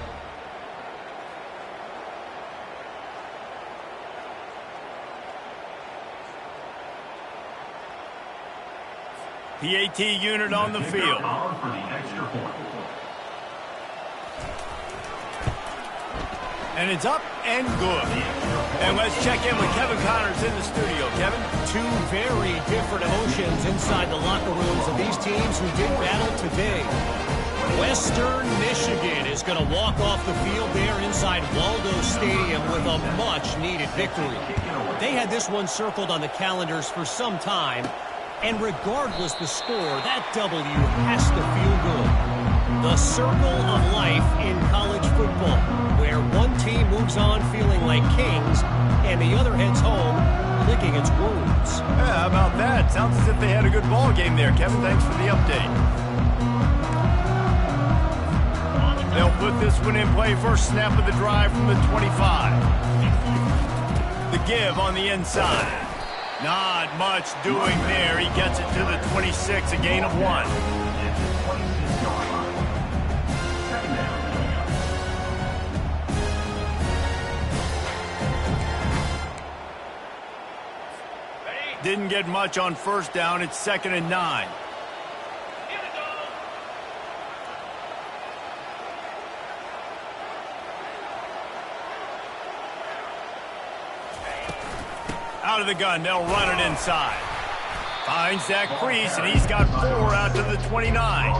PAT unit on the field. And it's up and good. And let's check in with Kevin Connors in the studio. Kevin? Two very different emotions inside the locker rooms of these teams who did battle today. Western Michigan is going to walk off the field there inside Waldo Stadium with a much-needed victory. They had this one circled on the calendars for some time, and regardless the score, that W has to feel good. The circle of life in college football, where one team moves on feeling like kings, and the other heads home licking its wounds. Yeah, how about that? Sounds as if they had a good ball game there, Kevin. Thanks for the update. They'll put this one in play. First snap of the drive from the 25. The give on the inside. Not much doing there. He gets it to the 26, a gain of 1. Didn't get much on first down. It's 2nd and 9. Out of the gun, they'll run it inside. Finds that crease, and he's got 4 out to the 29.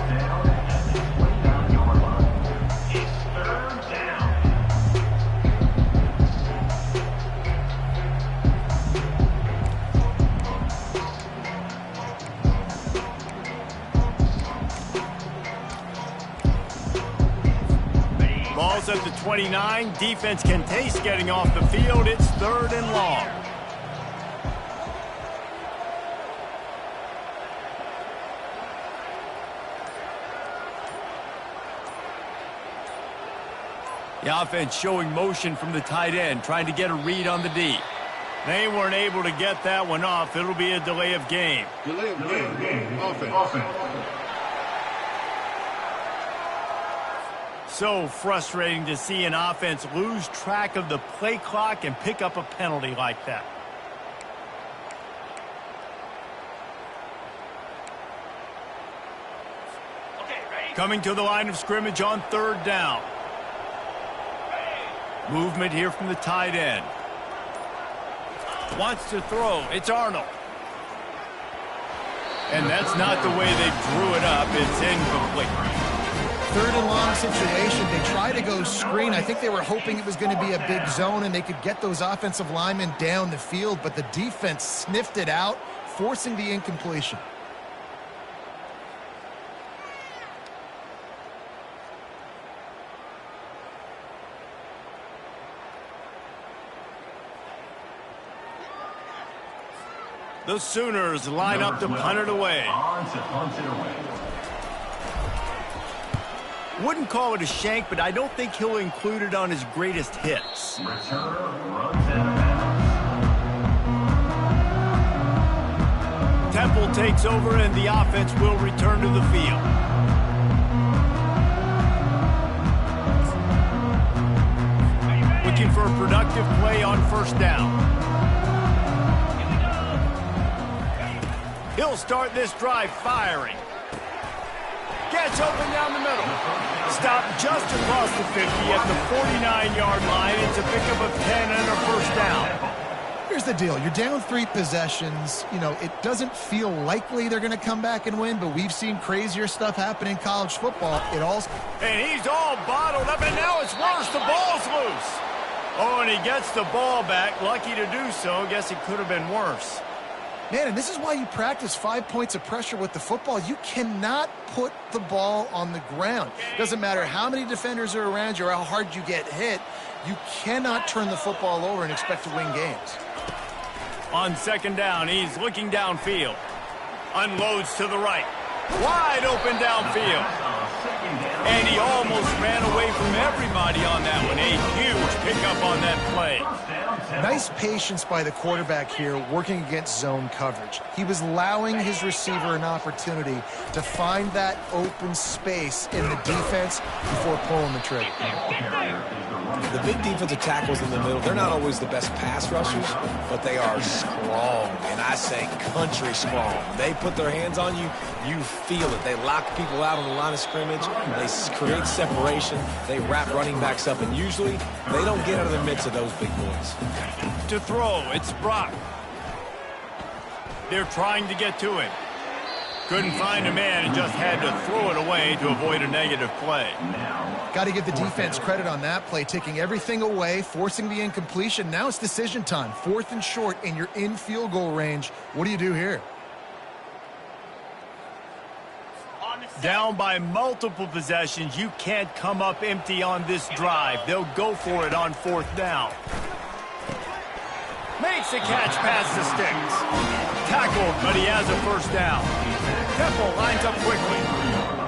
Ball's at the 29. Defense can taste getting off the field. It's 3rd and long. The offense showing motion from the tight end, trying to get a read on the D. They weren't able to get that one off. It'll be a delay of game. Delay of game. Offense. So frustrating to see an offense lose track of the play clock and pick up a penalty like that. Coming to the line of scrimmage on 3rd down. Movement here from the tight end. Wants to throw. It's Arnold. And that's not the way they drew it up. It's incomplete. 3rd and long situation. They try to go screen. I think they were hoping it was going to be a big zone and they could get those offensive linemen down the field, but the defense sniffed it out, forcing the incompletion. The Sooners line up to punt it away. Wouldn't call it a shank, but I don't think he'll include it on his greatest hits. Returner runs out of bounds. Temple takes over, and the offense will return to the field. Looking for a productive play on first down. He'll start this drive firing. Gets open down the middle. Stopped just across the 50 at the 49-yard line. It's a pickup of 10 and a first down. Here's the deal. You're down 3 possessions. You know, it doesn't feel likely they're going to come back and win, but we've seen crazier stuff happen in college football. And he's all bottled up, and now it's worse. The ball's loose. Oh, and he gets the ball back. Lucky to do so. Guess it could have been worse. Man, and this is why you practice 5 points of pressure with the football. You cannot put the ball on the ground. Doesn't matter how many defenders are around you or how hard you get hit. You cannot turn the football over and expect to win games. On second down, he's looking downfield. Unloads to the right. Wide open downfield. And he almost ran away from everybody on that one. A huge pickup on that play. Nice patience by the quarterback here working against zone coverage. He was allowing his receiver an opportunity to find that open space in the defense before pulling the trigger. The big defensive tackles in the middle, they're not always the best pass rushers, but they are strong, and I say country strong. When they put their hands on you, you feel it. They lock people out on the line of scrimmage. They create separation. They wrap running backs up, and usually they don't get out of the midst of those big boys. To throw, it's Brock. They're trying to get to him. Couldn't find a man and just had to throw it away to avoid a negative play. Got to give the defense credit on that play, taking everything away, forcing the incompletion. Now it's decision time. 4th and short, and you're in field goal range. What do you do here? Down by multiple possessions, you can't come up empty on this drive. They'll go for it on 4th down. Makes the catch past the sticks. Tackled, but he has a first down. Temple lines up quickly.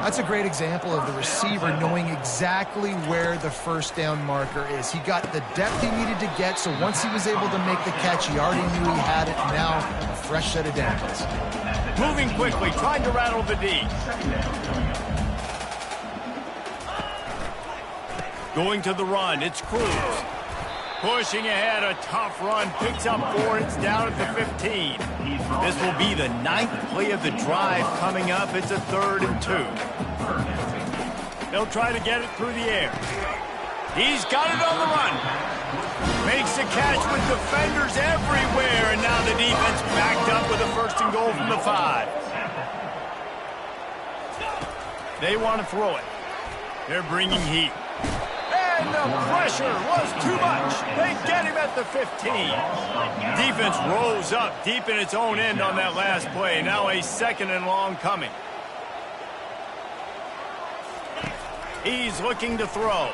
That's a great example of the receiver knowing exactly where the first down marker is. He got the depth he needed to get, so once he was able to make the catch, he already knew he had it. Now, a fresh set of downs. Moving quickly, trying to rattle the D. Going to the run, it's Cruz. Pushing ahead, a tough run, picks up 4, it's down at the 15. This will be the 9th play of the drive coming up. It's a 3rd and 2. They'll try to get it through the air. He's got it on the run. Makes the catch with defenders everywhere, and now the defense backed up with a 1st and goal from the 5. They want to throw it. They're bringing heat. And the pressure was too much. They get him at the 15. Defense rose up deep in its own end on that last play. Now a 2nd and long coming. He's looking to throw.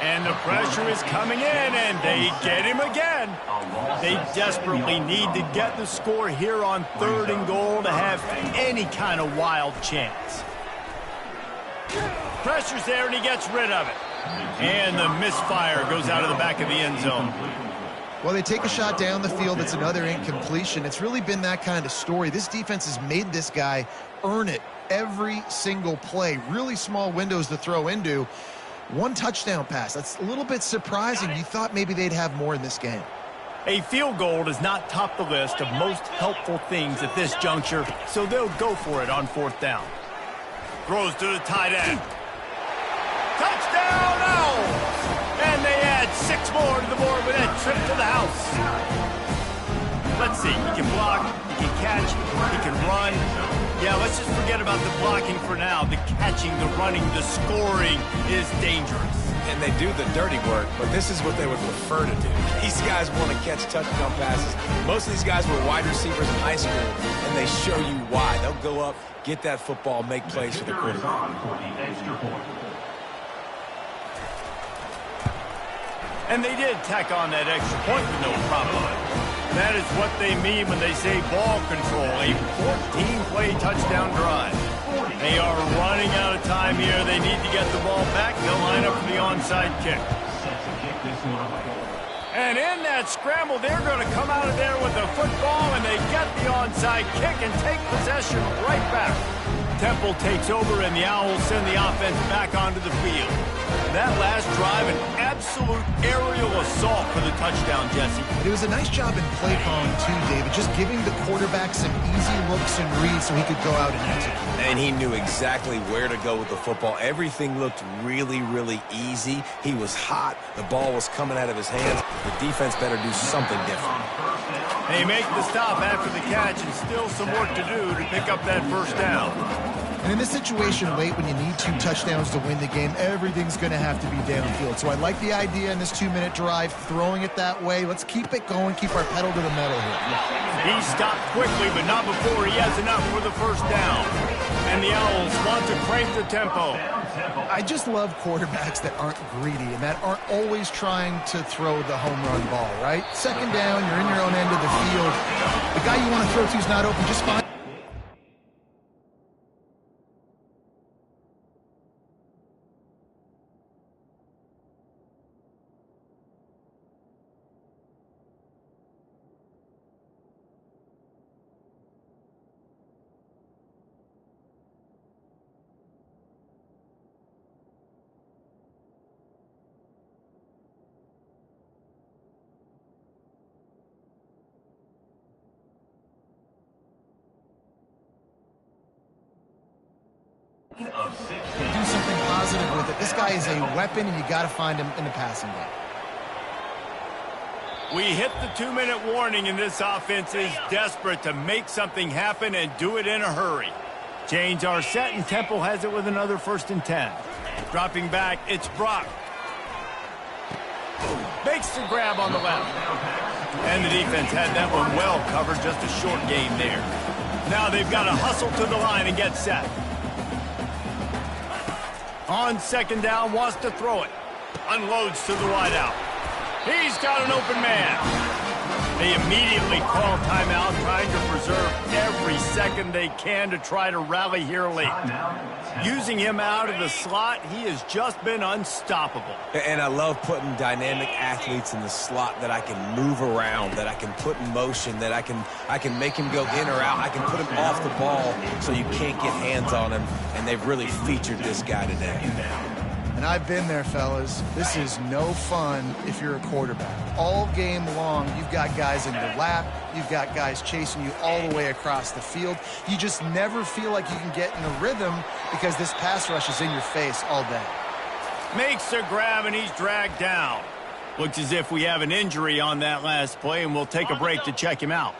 And the pressure is coming in, and they get him again. They desperately need to get the score here on 3rd and goal to have any kind of wild chance. Pressure's there, and he gets rid of it. And the misfire goes out of the back of the end zone. Well, they take a shot down the field. It's another incompletion. It's really been that kind of story. This defense has made this guy earn it every single play. Really small windows to throw into. 1 touchdown pass. That's a little bit surprising. You thought maybe they'd have more in this game. A field goal does not top the list of most helpful things at this juncture, so they'll go for it on 4th down. Throws to the tight end. Touchdown Owls! And they add 6 more to the board with that trip to the house. Let's see. He can block, he can catch, he can run. Yeah, let's just forget about the blocking for now. The catching, the running, the scoring is dangerous. And they do the dirty work, but this is what they would prefer to do. These guys want to catch touchdown passes. Most of these guys were wide receivers in high school, and they show you why. They'll go up, get that football, make plays for the quarterback. And they did tack on that extra point with no problem. That is what they mean when they say ball control, a 14-play touchdown drive. They are running out of time here. They need to get the ball back. They'll line up for the onside kick. And in that scramble, they're going to come out of there with the football, and they get the onside kick and take possession right back. Temple takes over, and the Owls send the offense back onto the field. That last drive, an absolute aerial assault for the touchdown, Jesse. It was a nice job in play calling, too, David, just giving the quarterback some easy looks and reads so he could go out and execute. And he knew exactly where to go with the football. Everything looked really, really easy. He was hot. The ball was coming out of his hands. The defense better do something different. They make the stop after the catch, and still some work to do to pick up that first down. And in this situation, late when you need 2 touchdowns to win the game, everything's going to have to be downfield. So I like the idea in this 2-minute drive, throwing it that way. Let's keep it going, keep our pedal to the metal here. He stopped quickly, but not before he has enough for the first down. And the Owls want to crank the tempo. I just love quarterbacks that aren't greedy and that aren't always trying to throw the home run ball, right? Second down, you're in your own end of the field. The guy you want to throw to is not open, just fine. Do something positive with it. This guy is a weapon, and you got to find him in the passing game. We hit the 2-minute warning, and this offense is desperate to make something happen and do it in a hurry. Chains are set, and Temple has it with another 1st and 10. Dropping back, it's Brock. Makes the grab on the left. And the defense had that one well covered, just a short gain there. Now they've got to hustle to the line and get set. On 2nd down, wants to throw it. Unloads to the wideout. He's got an open man. They immediately call timeout, trying to preserve every second they can to try to rally here late. Using him out of the slot, he has just been unstoppable. And I love putting dynamic athletes in the slot that I can move around, that I can put in motion, that I can make him go in or out. I can put him off the ball so you can't get hands on him, and they've really featured this guy today. And I've been there, fellas. This is no fun if you're a quarterback. All game long, you've got guys in your lap. You've got guys chasing you all the way across the field. You just never feel like you can get in a rhythm because this pass rush is in your face all day. Makes a grab, and he's dragged down. Looks as if we have an injury on that last play, and we'll take a break to check him out.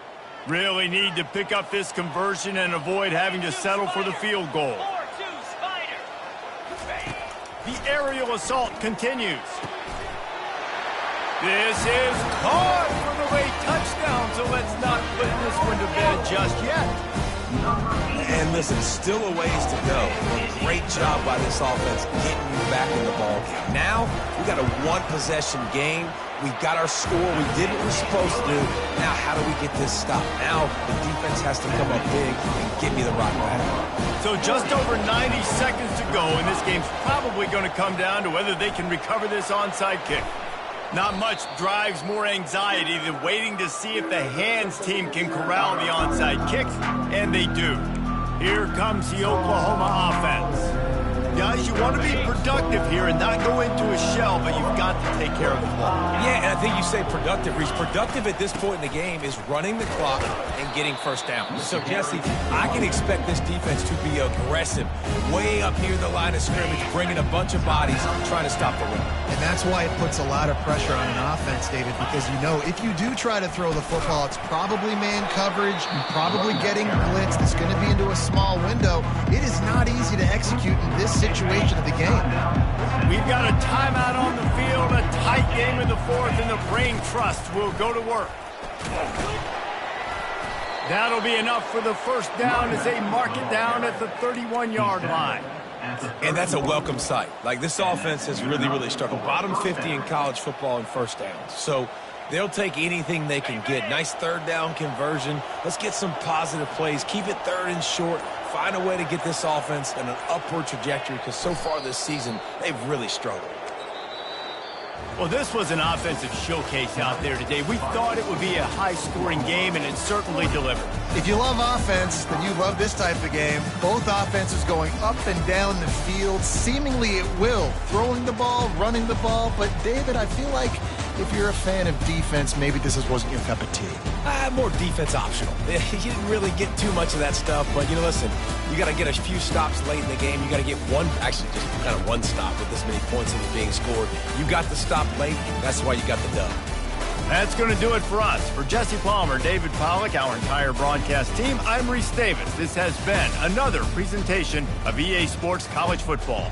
Really need to pick up this conversion and avoid having to settle for the field goal. The aerial assault continues. This is caught for the late touchdown, so let's not put this one to bed just yet. And listen, still a ways to go. Great job by this offense getting you back in the ball game. Now, we got a 1-possession game. We got our score. We did what we're supposed to do. Now, how do we get this stopped? Now, the defense has to come up big and get me the rock back. So just over 90 seconds to go, and this game's probably going to come down to whether they can recover this onside kick. Not much drives more anxiety than waiting to see if the hands team can corral the onside kick, and they do. Here comes the Oklahoma offense. Guys, you want to be productive here and not go into a shell, but you've got to take care of the ball. Yeah, and I think you say productive. Reese, productive at this point in the game is running the clock and getting first down. So, Jesse, I can expect this defense to be aggressive, way up near the line of scrimmage, bringing a bunch of bodies, trying to stop the run. And that's why it puts a lot of pressure on an offense, David, because you know if you do try to throw the football, it's probably man coverage, and probably getting blitzed. It's going to be into a small window. It is not easy to execute in this situation of the game. We've got a timeout on the field, a tight game in the 4th, and the brain trust will go to work. That'll be enough for the first down as they mark it down at the 31-yard line. And that's a welcome sight. Like, this offense has really, really struggled. Bottom 50 in college football in first downs. So they'll take anything they can get. Nice 3rd down conversion. Let's get some positive plays. Keep it 3rd and short. find a way to get this offense in an upward trajectory, because so far this season, they've really struggled. Well, this was an offensive showcase out there today. We thought it would be a high-scoring game, and it certainly delivered. If you love offense, then you love this type of game. Both offenses going up and down the field, seemingly at will, throwing the ball, running the ball. But, David, I feel like if you're a fan of defense, maybe this wasn't your cup of tea. More defense optional. You didn't really get too much of that stuff, but, listen, you got to get a few stops late in the game. You got to get just kind of one stop with this many points that are being scored. You got to stop late. That's why you got the dub. That's going to do it for us. For Jesse Palmer, David Pollack, our entire broadcast team, I'm Reese Davis. This has been another presentation of EA Sports College Football.